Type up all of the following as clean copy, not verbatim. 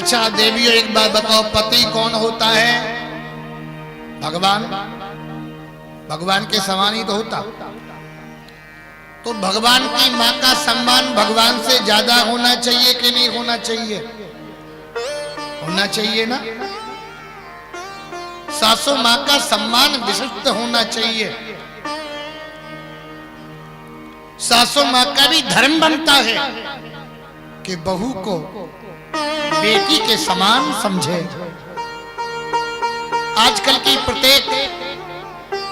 अच्छा देवियों, एक बात बताओ, पति कौन होता है? भगवान। भगवान के समान ही तो होता। तो भगवान की मां का सम्मान भगवान से ज्यादा होना चाहिए कि नहीं होना चाहिए? होना चाहिए ना। सासू मां का सम्मान विशिष्ट होना चाहिए। सासू मां का भी धर्म बनता है कि बहू को बेटी के समान समझे। आजकल की प्रत्येक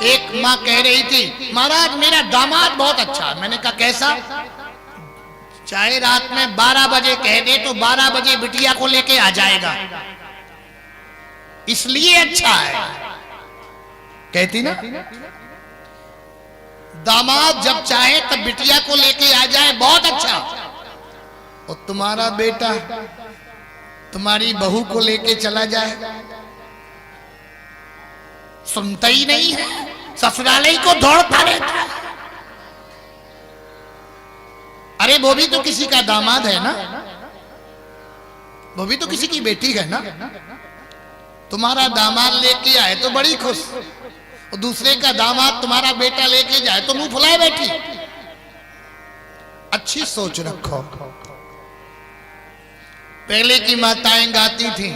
एक मां कह रही थी, महाराज मेरा दामाद बहुत अच्छा है। मैंने कहा कैसा? चाहे रात में 12 बजे कह दे तो 12 बजे बिटिया को लेके आ जाएगा, इसलिए अच्छा है। कहती ना, दामाद जब चाहे तब बिटिया को लेके आ जाए, बहुत अच्छा। और तुम्हारा बेटा तुम्हारी बहू को लेके चला जाए, सुनता ही नहीं है, ससुराले को दौड़ता रहता है। अरे वो भी तो किसी का दामाद है ना, वो भी तो किसी की बेटी है ना। तुम्हारा दामाद लेके आए तो बड़ी खुश, और दूसरे का दामाद तुम्हारा बेटा लेके जाए तो मुंह फुलाए बैठी। अच्छी सोच रखो। पहले की माताएं गाती थी,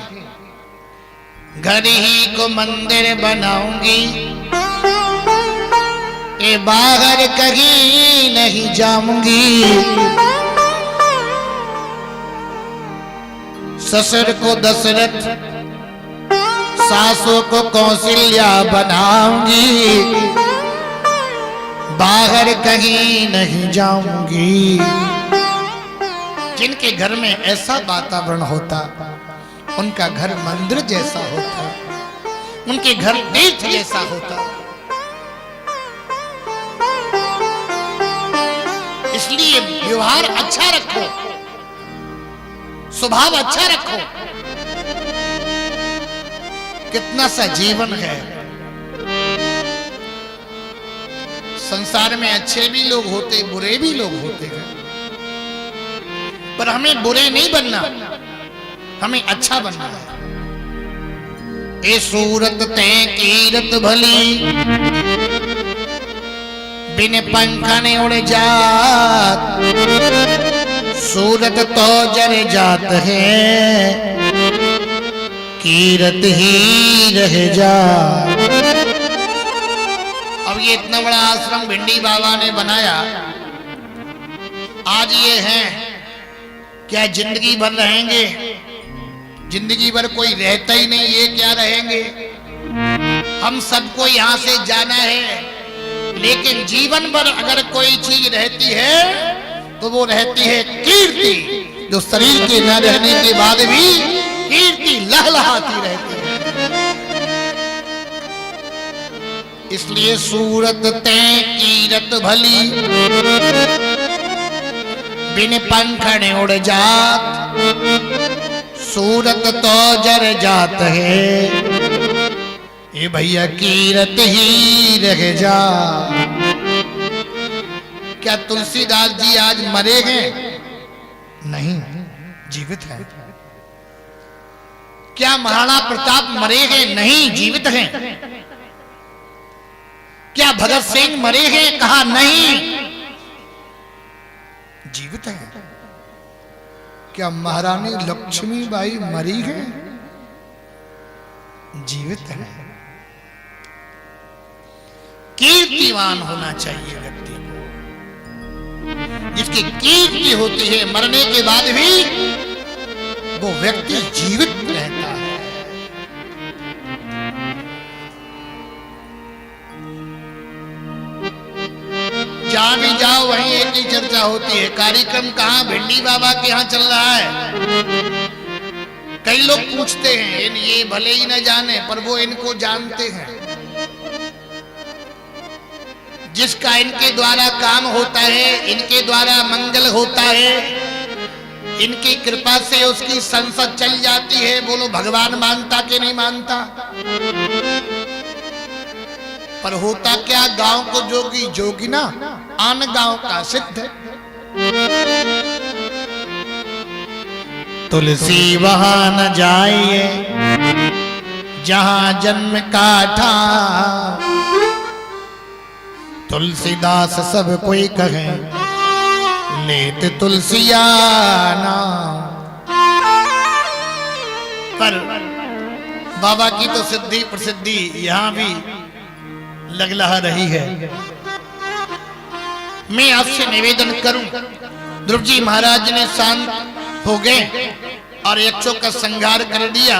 घर ही को मंदिर बनाऊंगी, ये बाहर कहीं नहीं जाऊंगी। ससुर को दशरथ, सासों को कौशल्या बनाऊंगी, बाहर कहीं नहीं जाऊंगी। जिनके घर में ऐसा वातावरण होता, उनका घर मंदिर जैसा होता, उनके घर तीर्थ जैसा होता। इसलिए व्यवहार अच्छा रखो, स्वभाव अच्छा रखो। कितना सा जीवन है। संसार में अच्छे भी लोग होते, बुरे भी लोग होते हैं, पर हमें बुरे नहीं बनना, हमें अच्छा बनना है। ए सूरत ते कीरत भली, बिन पंखन उड़ जात, सूरत तो जर जात है, कीरत ही रह जा। अब ये इतना बड़ा आश्रम भिंडी बाबा ने बनाया, आज ये है, क्या जिंदगी भर रहेंगे? जिंदगी भर कोई रहता ही नहीं, ये क्या रहेंगे? हम सबको यहाँ से जाना है, लेकिन जीवन भर अगर कोई चीज रहती है तो वो रहती है कीर्ति, जो शरीर के न रहने के बाद भी कीर्ति लहलहाती रहती है। इसलिए सूरत ते कीरत भली, बिन पंखन उड़ जात, सूरत तो जर जात है, ये भैया कीरत ही रह जा। क्या तुलसीदास जी आज मरे हैं? नहीं, जीवित हैं। क्या महाराणा प्रताप मरे हैं? नहीं, जीवित हैं। क्या भगत सिंह मरे हैं? कहा नहीं, जीवित हैं। क्या महारानी लक्ष्मीबाई मरी है? जीवित है। कीर्तिवान होना चाहिए व्यक्ति को, जिसकी कीर्ति होती है, मरने के बाद भी वो व्यक्ति जीवित रहता है। जहां भी जाओ वहीं एक ही चर्चा होती है। कार्यक्रम कहाँ? भिंडी बाबा के यहाँ चल रहा है। कई लोग पूछते हैं, ये भले ही न जाने, पर वो इनको जानते हैं। जिसका इनके द्वारा काम होता है, इनके द्वारा मंगल होता है, इनकी कृपा से उसकी संसद चल जाती है। बोलो भगवान मानता कि नहीं मानता? पर होता क्या, गांव को जोगी जोगी ना, आन गांव का सिद्ध। तुलसी वहां न जाइए जहां जन्म का था। तुलसीदास सब कोई कहे लेत तुलसियाना। पर बाबा की तो सिद्धि प्रसिद्धि यहां भी लगलहा रही है। मैं आपसे निवेदन करूं, ध्रुव जी महाराज ने शांत हो गए और यक्षों का संहार कर दिया।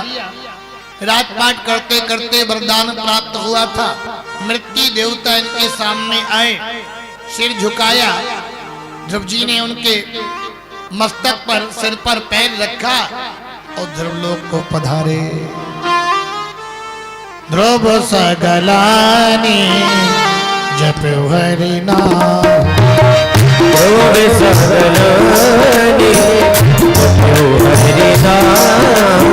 रात पाठ करते करते वरदान प्राप्त हुआ था। मृत्यु देवता इनके सामने आए, सिर झुकाया। ध्रुव जी ने उनके मस्तक पर सिर पर पैर रखा और ध्रुवलोक को पधारे। ध्रुव सगलानी जप हरि नाम, ध्रुव सगलानी जप हरि नाम।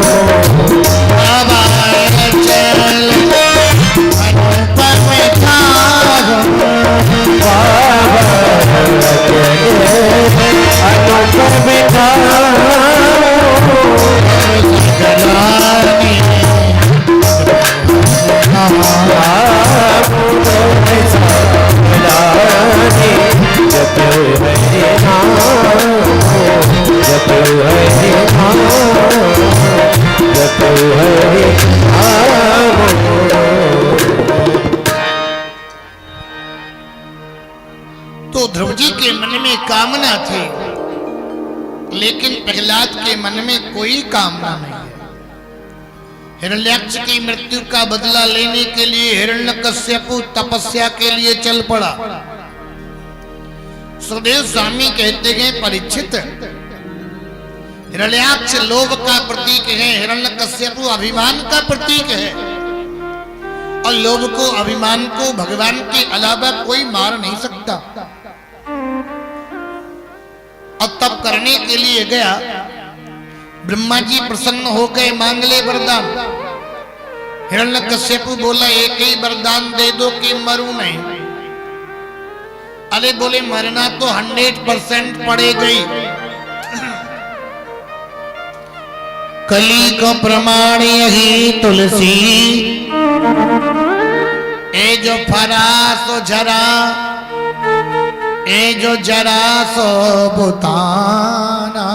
बाबा चल अनुपम ठाकुर, बाबा अनुपम सगलानी जप हरि नाम, जप हरि नाम, जप हरि नाम। तो ध्रुव जी के मन में कामना थी, लेकिन प्रहलाद के मन में कोई कामना नहीं। हिरण्याक्ष की मृत्यु का बदला लेने के लिए हिरण्यकश्यपु तपस्या के लिए चल पड़ा। सुखदेव स्वामी कहते हैं, परीक्षित, हिरण्याक्ष लोभ का प्रतीक है, हिरण्यकश्यपु अभिमान का प्रतीक है। और लोभ को, अभिमान को भगवान के अलावा कोई मार नहीं सकता। और तप करने के लिए गया। ब्रह्मा जी प्रसन्न हो गए, मांग ले वरदान। हिरण्यकश्यपु बोला, एक ही वरदान दे दो कि मरूं नहीं। अरे बोले, मरना तो 100% पड़ेगा ही। कली को प्रमाण यही तुलसी, ए जो फरा सो झरा, ए जो जरा सो बुताना।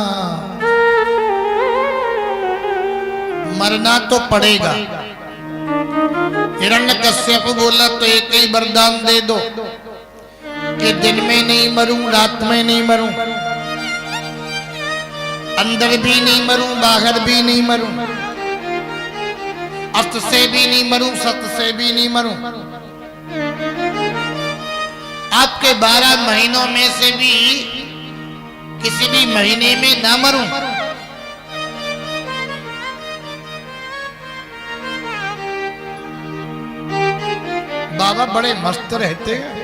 मरना तो पड़ेगा। हिरण्यकश्यप बोला, तो एक ही वरदान दे दो कि दिन में नहीं मरूं, रात में नहीं मरूं, अंदर भी नहीं मरूं, बाहर भी नहीं मरूं, अस्त से भी नहीं मरूं, सत से भी नहीं मरूं। आपके 12 महीनों में से भी किसी भी महीने में ना मरूं। बाबा बड़े मस्त रहते हैं,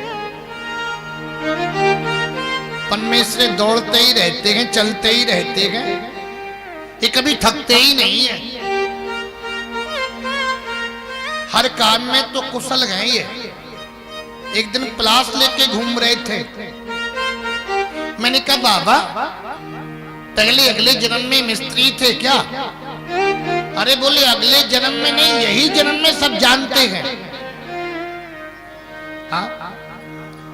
पन्ने से दौड़ते ही रहते हैं, चलते ही रहते हैं, ये कभी थकते ही नहीं है। हर काम में तो कुशल हैं ये। एक दिन प्लास लेके घूम रहे थे। मैंने कहा, बाबा पहले अगले जन्म में मिस्त्री थे क्या? अरे बोले, अगले जन्म में नहीं, यही जन्म में सब जानते हैं। हाँ,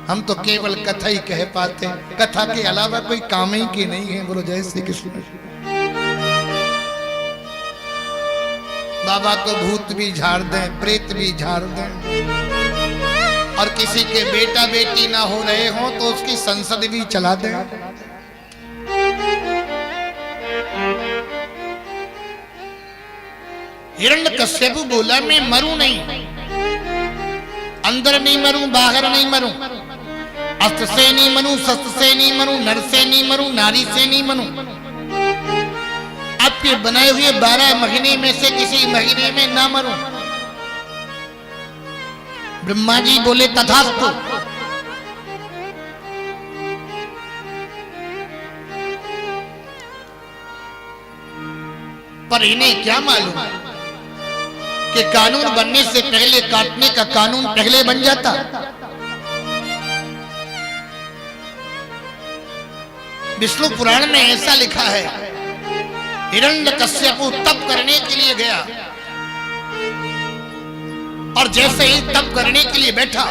हम तो केवल कथा ही कह पाते हैं, कथा के अलावा कोई काम ही की नहीं है। बोलो जय श्री कृष्ण। बाबा तो भूत भी झाड़ दें, प्रेत भी झाड़ दें, और किसी के बेटा बेटी ना हो रहे हो तो उसकी संसद भी चला दें। हिरण्यकश्यप बोला, मैं मरूं नहीं, अंदर नहीं मरूं, बाहर नहीं मरूं, अस्त्र से नहीं मरूं, शस्त्र से नहीं मरूं, नर से नहीं मरूं, नारी से नहीं मरूं। आपके बनाए हुए 12 महीने में से किसी महीने में ना मरूं। ब्रह्मा जी बोले, तथास्तु। पर इन्हें क्या मालूम कि कानून बनने से पहले काटने का कानून पहले बन जाता। विष्णु पुराण में ऐसा लिखा है, हिरण्यकश्यपु तप करने के लिए गया और जैसे ही तप करने के लिए बैठा,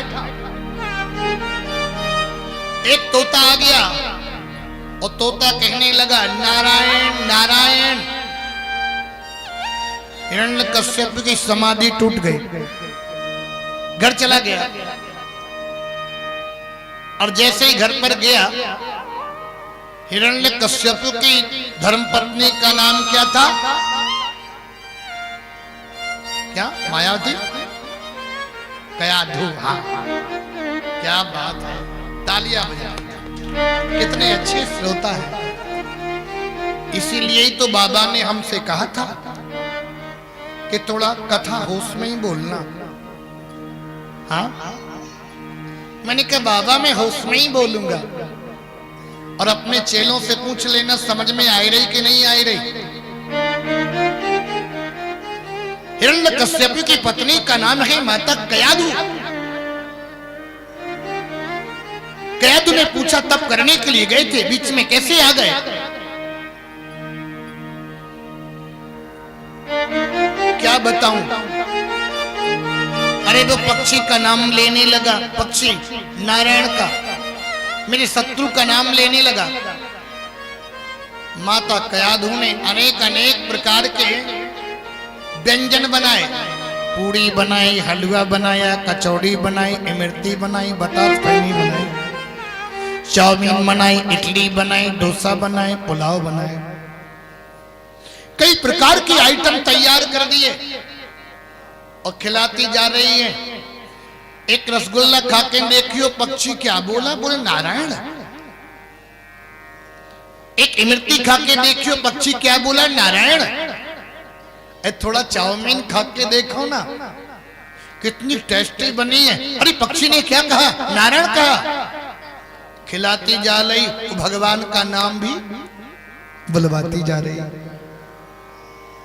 एक तोता आ गया और तोता कहने लगा नारायण नारायण। हिरण्यकश्यप की समाधि टूट गई, घर चला गया। और जैसे ही घर पर गया, हिरण्यकश्यप की धर्मपत्नी का नाम क्या था? क्या? मायावती? कयाधु। हाँ, क्या बात है, तालियां बजा, कितने अच्छे श्रोता है। इसीलिए ही तो बाबा ने हमसे कहा था कि थोड़ा कथा होश में ही बोलना। हाँ, मैंने कहा बाबा मैं होश में ही बोलूंगा, और अपने चेलों से पूछ लेना समझ में आ रही कि नहीं आ रही। हिरण्यकश्यप की पत्नी का नाम है माता कयाधु। कयाधु ने पूछा तप करने के लिए गए थे, बीच में कैसे आ गए? क्या बताऊं? अरे वो पक्षी का नाम लेने लगा, पक्षी नारायण का, मेरे शत्रु का नाम लेने लगा। माता कयाधु ने अनेक अनेक प्रकार के व्यंजन बनाए, पूड़ी बनाई, हलवा बनाया, कचौड़ी बनाई, इमरती बनाई, बतास फैनी बनाई, चाउमीन बनाई, इडली बनाई, डोसा बनाए, पुलाव बनाए, कई प्रकार के आइटम तैयार कर दिए और खिलाती जा रही है। एक रसगुल्ला खा के देखियो, पक्षी क्या बोला? बोले नारायण। एक इमरती खा के देखियो, पक्षी क्या बोला? नारायण। थोड़ा चाउमीन खा के देखो ना, कितनी टेस्टी बनी है। अरे पक्षी ने क्या कहा? नारायण कहा। खिलाती जा रही, भगवान का नाम भी बुलवाती जा रही।